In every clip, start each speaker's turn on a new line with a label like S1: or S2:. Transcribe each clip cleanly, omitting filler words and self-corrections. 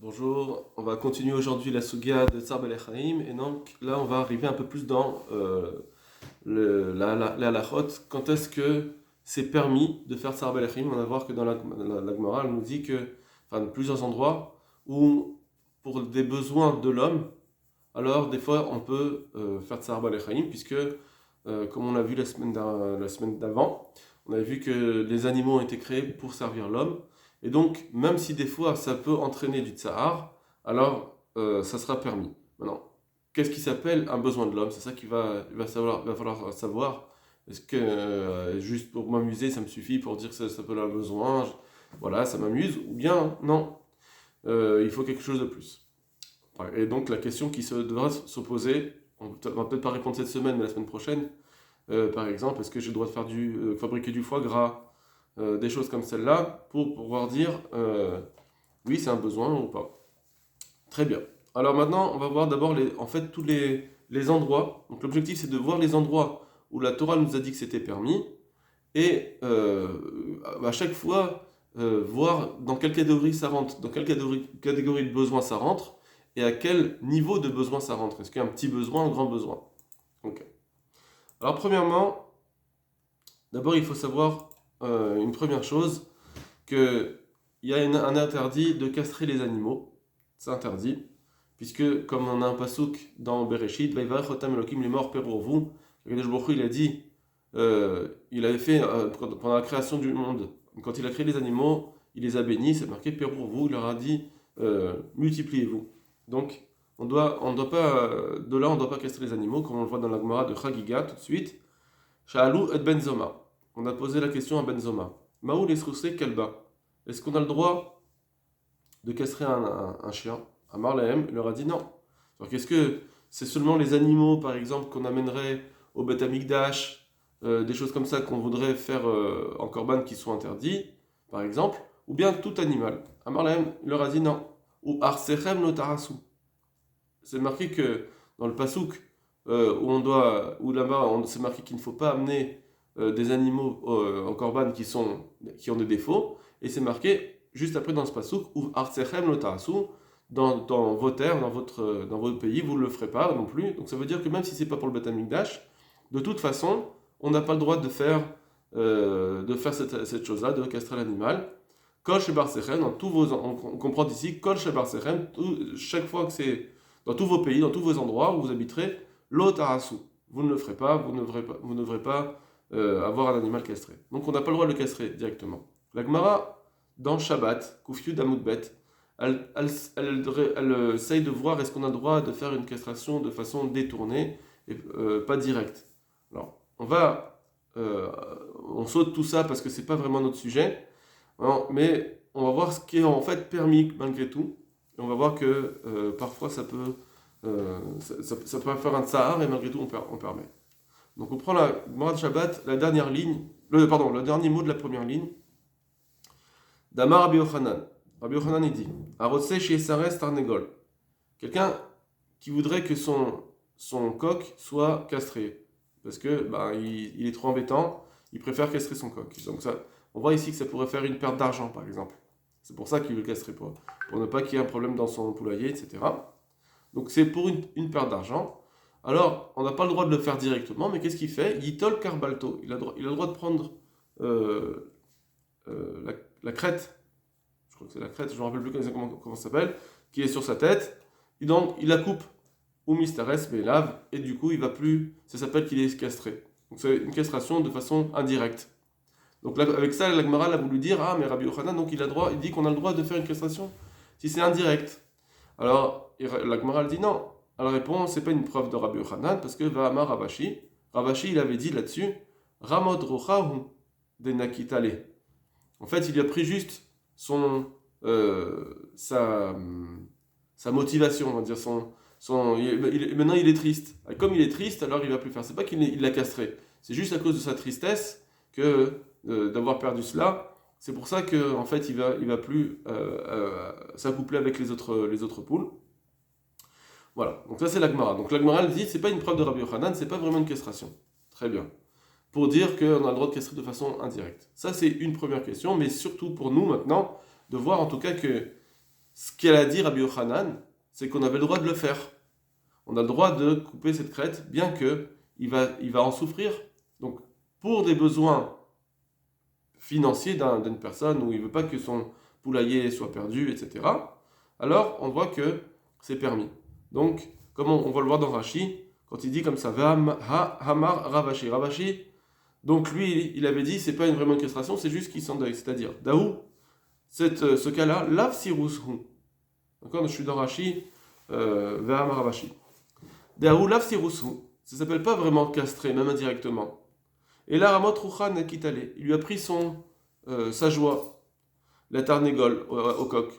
S1: Bonjour, on va continuer aujourd'hui la Sugia de Tsar Chaim et donc là on va arriver un peu plus dans la halachot. Quand est-ce que c'est permis de faire Tsar Chaim? On va voir que dans la Gemara elle nous dit que, enfin de plusieurs endroits où pour des besoins de l'homme, alors des fois on peut faire Tsar Chaim puisque comme on l'a vu la semaine d'avant, on a vu que les animaux ont été créés pour servir l'homme. Et donc, même si des fois ça peut entraîner du tsahar, alors ça sera permis. Maintenant, qu'est-ce qui s'appelle un besoin de l'homme? C'est ça qu'il va falloir savoir. Est-ce que juste pour m'amuser, ça me suffit pour dire que ça s'appelle un besoin? Voilà, ça m'amuse. Ou bien, non, il faut quelque chose de plus. Et donc, la question qui devra s'opposer, on ne va peut-être pas répondre cette semaine, mais la semaine prochaine, par exemple, est-ce que j'ai le droit de fabriquer du foie gras, des choses comme celle-là, pour pouvoir dire oui, c'est un besoin ou pas. Très bien. Alors maintenant, on va voir d'abord en fait, tous les endroits. Donc l'objectif, c'est de voir les endroits où la Torah nous a dit que c'était permis, et à chaque fois, voir dans quelle catégorie ça rentre, dans quelle catégorie de besoin ça rentre, et à quel niveau de besoin ça rentre. Est-ce qu'il y a un petit besoin, un grand besoin? Ok. Alors premièrement, d'abord il faut savoir une première chose, qu'il y a un interdit de castrer les animaux. C'est interdit, puisque comme on a un pasouk dans Bereshit, Vaïvarech otam Elokim les morts pour vous, il a dit, il avait fait pendant la création du monde, quand il a créé les animaux, il les a bénis, c'est marqué pour vous, il leur a dit multipliez-vous. Donc on doit pas, de là on ne doit pas castrer les animaux, comme on le voit dans la Gemara de Chagiga tout de suite. Sha'alou et Benzoma. On a posé la question à Benzoma. Maou les kalba. Est-ce qu'on a le droit de castrer un chien? Amar Lahem il leur a dit non. Alors qu'est-ce que c'est seulement les animaux, par exemple, qu'on amènerait au Beth Amikdash, des choses comme ça qu'on voudrait faire en korban qui sont interdits, par exemple, ou bien tout animal? Amar Lahem il leur a dit non. Ou Arsechem no tarasu. C'est marqué que dans le pasouk, où là-bas, c'est marqué qu'il ne faut pas amener des animaux en korban qui ont des défauts, et c'est marqué juste après dans ce pasouk, ou artsechem lotarasu, dans vos terres, dans votre pays, vous ne le ferez pas non plus. Donc ça veut dire que même si c'est pas pour le Beth Amikdash, de toute façon, on n'a pas le droit de faire cette chose-là, de castrer l'animal. Kol chez Barsechem, on comprend ici, Kol chez Barsechem, chaque fois que c'est dans tous vos pays, dans tous vos endroits où vous habiterez, l'otarasu. Vous ne le ferez pas, vous ne devrez pas avoir un animal castré. Donc on n'a pas le droit de le castrer directement. La Gemara, dans Shabbat, Kufyud Amoudbet, elle essaye de voir est-ce qu'on a le droit de faire une castration de façon détournée et pas directe. Alors, on saute tout ça parce que c'est pas vraiment notre sujet, hein, mais on va voir ce qui est en fait permis malgré tout. Et on va voir que parfois ça peut faire un tsahar et malgré tout on permet. Donc on prend la Gemara de Shabbat, la dernière ligne, le dernier mot de la première ligne. Damar Rabbi Yochanan. Rabbi Yochanan il dit Arotse chez Sares Tarnegol. Quelqu'un qui voudrait que son coq soit castré. Parce que il est trop embêtant, il préfère castrer son coq. Donc ça, on voit ici que ça pourrait faire une perte d'argent par exemple. C'est pour ça qu'il veut le castrer, pour ne pas qu'il y ait un problème dans son poulailler, etc. Donc c'est pour une perte d'argent. Alors, on n'a pas le droit de le faire directement, mais qu'est-ce qu'il fait? Yitol Karbalto. Il a le droit de prendre la crête, je crois que c'est la crête, je ne me rappelle plus comment ça s'appelle, qui est sur sa tête. Et donc, il la coupe ou mistares, mais lave, et du coup, il va plus. Ça s'appelle qu'il est castré. Donc c'est une castration de façon indirecte. Donc là, avec ça, la Gemara a voulu dire ah mais Rabbi Yochanan donc il dit qu'on a le droit de faire une castration si c'est indirect. Alors la Gemara dit non. Elle répond c'est pas une preuve de Rabbi Yochanan parce que Va'amar Ravashi, il avait dit là-dessus Ramod Rochahu de Nakitale. En fait, il a pris juste sa motivation, on va dire maintenant il est triste. Et comme il est triste, alors il va plus faire. C'est pas qu'il l'a castré, c'est juste à cause de sa tristesse que d'avoir perdu cela. C'est pour ça que en fait il va plus s'accoupler avec les autres poules. Voilà. Donc ça c'est l'Agmara. Donc l'Agmara elle dit c'est pas une preuve de Rabbi Yochanan, c'est pas vraiment une castration. Très bien. Pour dire qu'on a le droit de castrer de façon indirecte. Ça c'est une première question, mais surtout pour nous maintenant de voir en tout cas que Ce qu'elle a dit Rabbi Yochanan, c'est qu'on avait le droit de le faire. On a le droit de couper cette crête, bien que il va en souffrir. Donc, pour des besoins financiers d'une personne, où il ne veut pas que son poulailler soit perdu, etc., alors on voit que c'est permis. Donc, comme on va le voir dans Rashi, quand il dit comme ça, Hamar Ravashi. Ravashi, donc lui, il avait dit, c'est pas vraiment une castration, c'est juste qu'il s'endeuille. C'est-à-dire, Daou, ce cas-là, lav sirushu. D'accord, je suis dans Rashi, Hamar Ravashi. Daou lav sirushu. Ça s'appelle pas vraiment castré, même indirectement. Et là, Ramot Ruchan Kitale, il lui a pris sa joie, la tarnégole au coq,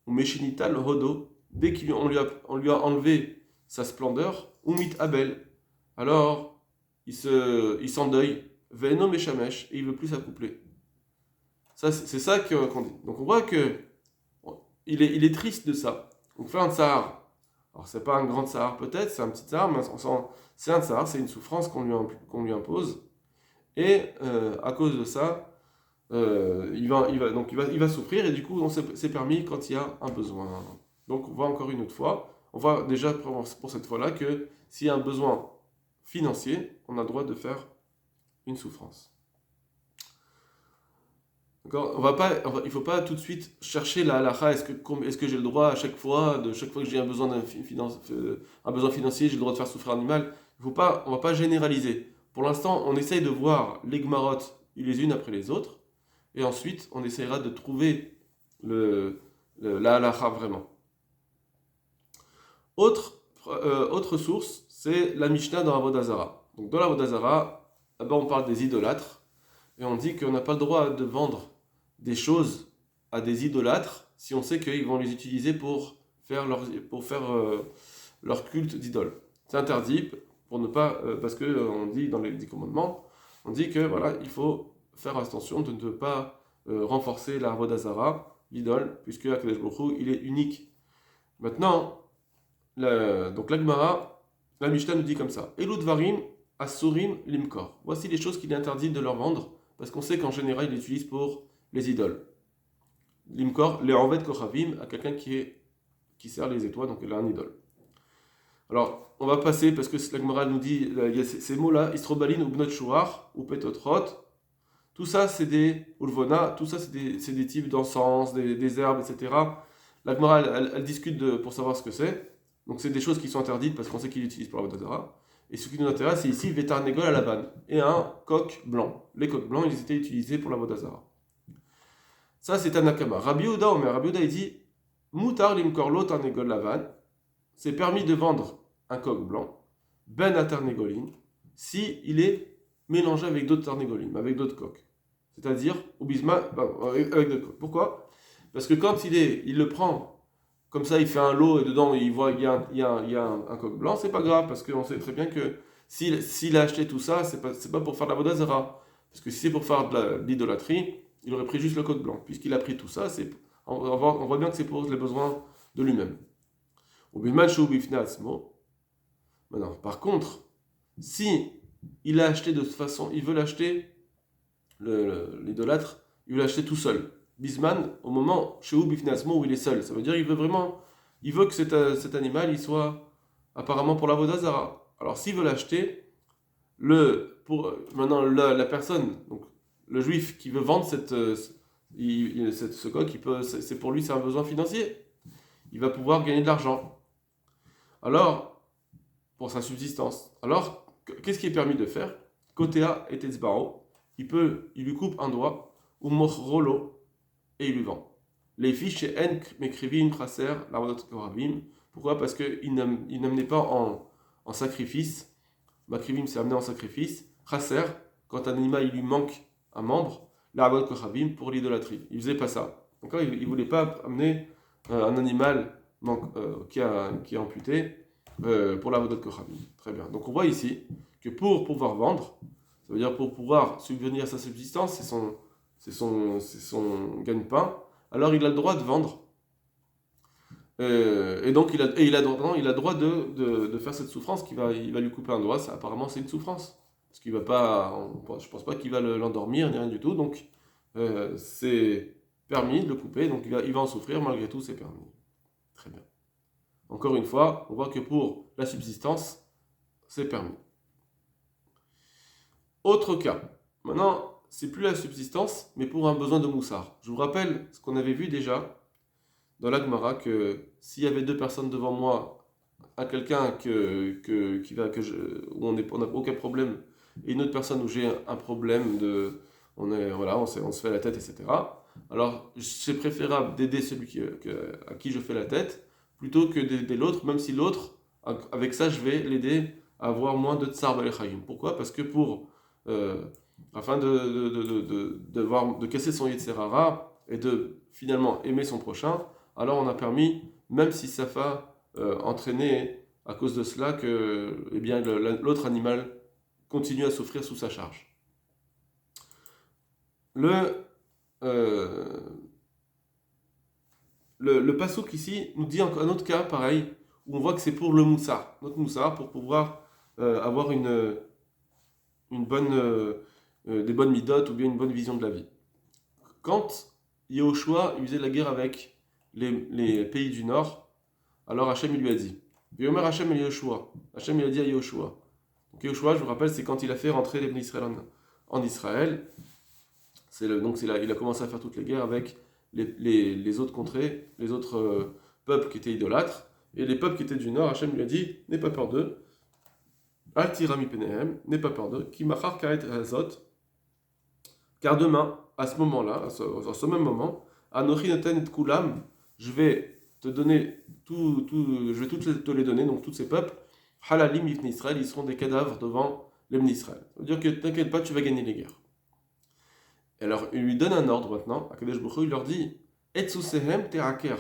S1: ou Meshinital le hodo, dès qu'on lui a enlevé sa splendeur, ou mit Abel, alors il s'endeuille, Veno Meshamesh, et il veut plus s'accoupler. Ça, c'est ça qu'on dit. Donc on voit que il est triste de ça. Donc fait un tsar. Alors c'est pas un grand tsar peut-être, c'est un petit tsar, mais c'est un tsar, c'est une souffrance qu'on lui impose. Et à cause de ça, il va souffrir et du coup c'est permis quand il y a un besoin. Donc on voit encore une autre fois, on voit déjà pour cette fois-là que s'il y a un besoin financier, on a le droit de faire une souffrance. D'accord, il ne faut pas tout de suite chercher la halakha, est-ce que j'ai le droit à chaque fois que j'ai un besoin, un besoin financier, j'ai le droit de faire souffrir un animal. On ne va pas généraliser. Pour l'instant, on essaye de voir les gmarottes les unes après les autres, et ensuite on essayera de trouver la halakha vraiment. Autre source, c'est la Mishnah dans Avodah Zarah. Donc dans l'Avodah Zarah, là-bas on parle des idolâtres, et on dit qu'on n'a pas le droit de vendre des choses à des idolâtres si on sait qu'ils vont les utiliser pour faire leur culte d'idole. C'est interdit pour ne pas, parce que on dit dans les 10 commandements, on dit que voilà, il faut faire attention de ne pas renforcer la Avodah Zarah, l'idole, puisque Akadosh Baruch Hu, il est unique. Maintenant, donc la Gemara, la Mishnah nous dit comme ça: Eludvarim asurim limkor. Voici les choses qu'il est interdit de leur vendre, parce qu'on sait qu'en général, ils l'utilisent pour les idoles. Limkor, les enved kochavim, à quelqu'un qui sert les étoiles, donc il a un idole. Alors, on va passer, parce que la Gemara nous dit, il y a ces mots-là, istrobalin ou bnot shuar, ou petotrot. Tout ça, c'est des ulvona, tout ça, c'est des types d'encens, des herbes, etc. La Gemara, elle discute pour savoir ce que c'est. Donc, c'est des choses qui sont interdites parce qu'on sait qu'ils l'utilisent pour la Vodazara. Et ce qui nous intéresse, c'est ici Vétarnégol à la vanne et un coq blanc. Les coqs blancs, ils étaient utilisés pour la Vodazara. Ça, c'est un Nakama. Rabbi Yehuda, il dit Moutar limkor lo tarnégol la vanne. C'est permis de vendre un coq blanc, ben à tarnégolin, si il est mélangé avec d'autres tarnégolines, avec d'autres coqs. C'est-à-dire, au bisma, avec d'autres coqs. Pourquoi? Parce que quand il le prend, comme ça il fait un lot et dedans il voit qu'il y a un coq blanc, c'est pas grave, parce qu'on sait très bien que s'il a acheté tout ça, c'est pas pour faire de la vodazara. Parce que si c'est pour faire de l'idolâtrie, il aurait pris juste le coq blanc. Puisqu'il a pris tout ça, on voit bien que c'est pour les besoins de lui-même. Maintenant, par contre, si il a acheté de toute façon, il veut l'acheter, l'idolâtre, il veut l'acheter tout seul. Bisman, au moment chez Bifnasmo où il est seul, ça veut dire il veut que cet animal il soit apparemment pour la Vodazara. Alors s'il veut l'acheter, maintenant la personne, donc le juif qui veut vendre ce coq, c'est pour lui c'est un besoin financier. Il va pouvoir gagner de l'argent. Alors, pour sa subsistance. Alors, qu'est-ce qui est permis de faire? Kotea et Tetzbaro, il lui coupe un doigt, ou Mochrolo, et il lui vend. Les fiches chez En Mekrivim Chaser, la Vodot Koravim. Pourquoi? Parce qu'il n'amenait pas en sacrifice. Makrivim, c'est amené en sacrifice. Chaser, quand un animal il lui manque un membre, la Vodot Koravim pour l'idolâtrie. Il faisait pas ça. Donc, il ne voulait pas amener un animal qui est amputé pour la Vodot Koravim. Très bien. Donc on voit ici que pour pouvoir vendre, ça veut dire pour pouvoir subvenir à sa subsistance, c'est son gagne-pain, alors il a le droit de vendre. Et donc il a le droit de faire cette souffrance il va lui couper un doigt. Apparemment c'est une souffrance. Parce qu'il va pas, je pense pas qu'il va l'endormir ni rien du tout. Donc c'est permis de le couper, donc il va en souffrir, malgré tout c'est permis. Très bien. Encore une fois, on voit que pour la subsistance, c'est permis. Autre cas. Maintenant, c'est plus la subsistance, mais pour un besoin de moussard. Je vous rappelle ce qu'on avait vu déjà dans la Gemara, que s'il y avait deux personnes devant moi, à quelqu'un où on n'a aucun problème, et une autre personne où j'ai un problème on se fait la tête, etc. Alors, c'est préférable d'aider à qui je fais la tête, plutôt que d'aider l'autre, même si l'autre, avec ça, je vais l'aider à avoir moins de tsar balechayim. Pourquoi? Parce que afin de casser son Yetzerara et de finalement aimer son prochain, alors on a permis, même si ça va entraîner à cause de cela que l'autre animal continue à souffrir sous sa charge. Euh, le pasouk ici nous dit un autre cas pareil, où on voit que c'est pour le moussard, notre moussard, pour pouvoir avoir des bonnes midotes ou bien une bonne vision de la vie. Quand Yehoshua faisait la guerre avec les pays du Nord, alors Hachem il lui a dit, Yomer Hachem et Yehoshua, Hachem il a dit à Yehoshua. Donc Yehoshua, je vous rappelle, c'est quand il a fait rentrer les Israël en Israël. Il a commencé à faire toutes les guerres avec les autres contrées, les autres peuples qui étaient idolâtres, et les peuples qui étaient du Nord, Hachem lui a dit, n'aie pas peur d'eux, Al tirami penehem, n'aie pas peur d'eux, qui machar karet hazot, car demain, à ce moment-là, à ce même moment, Anochi noten et kulam, je vais te donner je vais te les donner, donc tous ces peuples, halalim ifni Israël, ils seront des cadavres devant l'Ebn Israël. Ça veut dire que t'inquiète pas, tu vas gagner les guerres. Et alors, il lui donne un ordre maintenant, à Kadesh Baruch Hu, il leur dit, Etsusehem te'aker,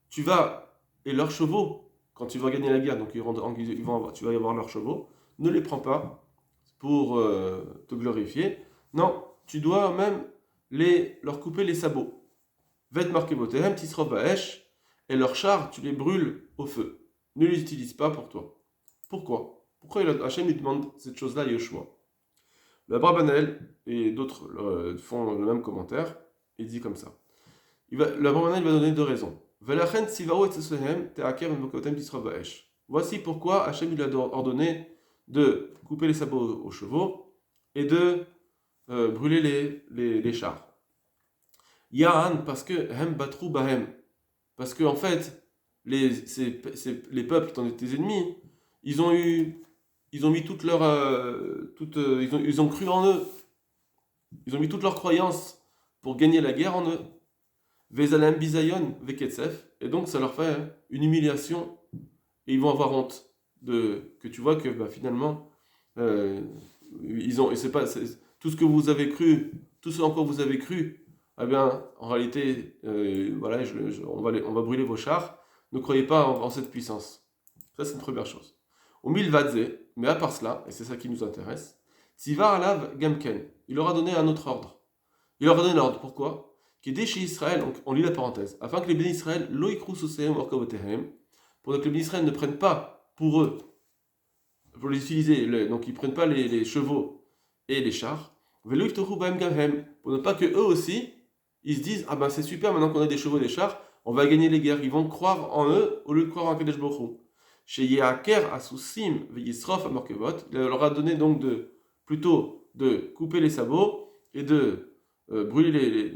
S1: tu vas, et leurs chevaux, quand tu vas gagner la guerre, donc tu vas y avoir leurs chevaux, ne les prends pas pour te glorifier. Non, tu dois même leur couper les sabots. Vet marqué botehem, tisrov baesh, et leurs chars, tu les brûles au feu. Ne les utilise pas pour toi. Pourquoi? Pourquoi Hachem lui demande cette chose-là à Yoshua? Le Abrabanel et d'autres font le même commentaire. Il dit comme ça. Le Abrabanel va donner deux raisons. Voici pourquoi Hachem lui a ordonné de couper les sabots aux chevaux et de brûler les chars. Ya'an, parce que hem batrou bahem. Parce que en fait, les peuples qui étaient tes ennemis, ils ont mis toute leur. Ils ont cru en eux. Ils ont mis toute leur croyance pour gagner la guerre en eux. Vezalem bizayon veketsef. Et donc ça leur fait une humiliation. Et ils vont avoir honte que tu vois que finalement, tout ce que vous avez cru, tout ce en quoi vous avez cru, eh bien, en réalité, on va brûler vos chars. Ne croyez pas en cette puissance. Ça, c'est une première chose. Au milvadze, mais à part cela, et c'est ça qui nous intéresse, Tzivar alav gamken, il leur a donné un autre ordre. Il leur a donné l'ordre, pourquoi? Qui est déchet Israël, donc on lit la parenthèse, afin que les bénis Israël, loïkrou sosehem orkovotehem, pour que les bénis Israël ne prennent pas pour eux, pour les utiliser, donc ils ne prennent pas les chevaux et les chars, pour ne pas que eux aussi, ils se disent, ah ben c'est super, maintenant qu'on a des chevaux et des chars, on va gagner les guerres. Ils vont croire en eux au lieu de croire en Kadesh Baruch Hu. Chez Yehaker Asusim Veyisrof Amorkevot, il leur a donné donc plutôt de couper les sabots et de brûler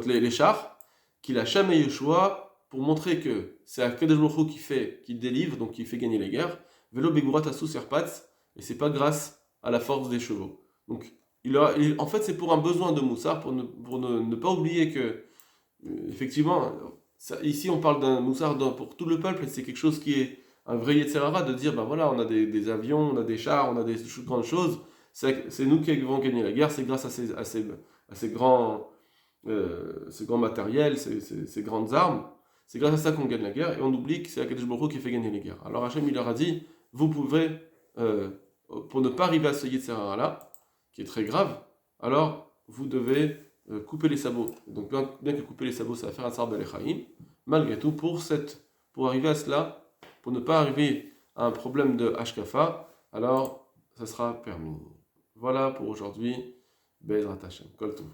S1: les chars, qu'il a jamais eu le choix pour montrer que c'est Kadesh Baruch Hu qui délivre, donc qui fait gagner les guerres. Velo Begurat Asu Serpatz, et c'est pas grâce à la force des chevaux. Donc, en fait, c'est pour un besoin de moussard, pour ne pas oublier que, effectivement, ici on parle d'un moussard pour tout le peuple, et c'est quelque chose qui est un vrai Yetzerara, de dire, ben voilà, on a des avions, on a des chars, on a des grandes choses, c'est nous qui avons gagné la guerre, c'est grâce à ces grands matériels, ces grandes armes, c'est grâce à ça qu'on gagne la guerre, et on oublie que c'est Akadosh Baruch Hu qui fait gagner les guerres. Alors Hachem, il leur a dit, vous pouvez, pour ne pas arriver à ce Yetzerara-là, qui est très grave, alors vous devez couper les sabots. Donc bien que couper les sabots, ça va faire un tsar belechaim, malgré tout, pour arriver à cela, pour ne pas arriver à un problème de hashkafa, alors ça sera permis. Voilà pour aujourd'hui. Bezrat Hashem. Kol tov.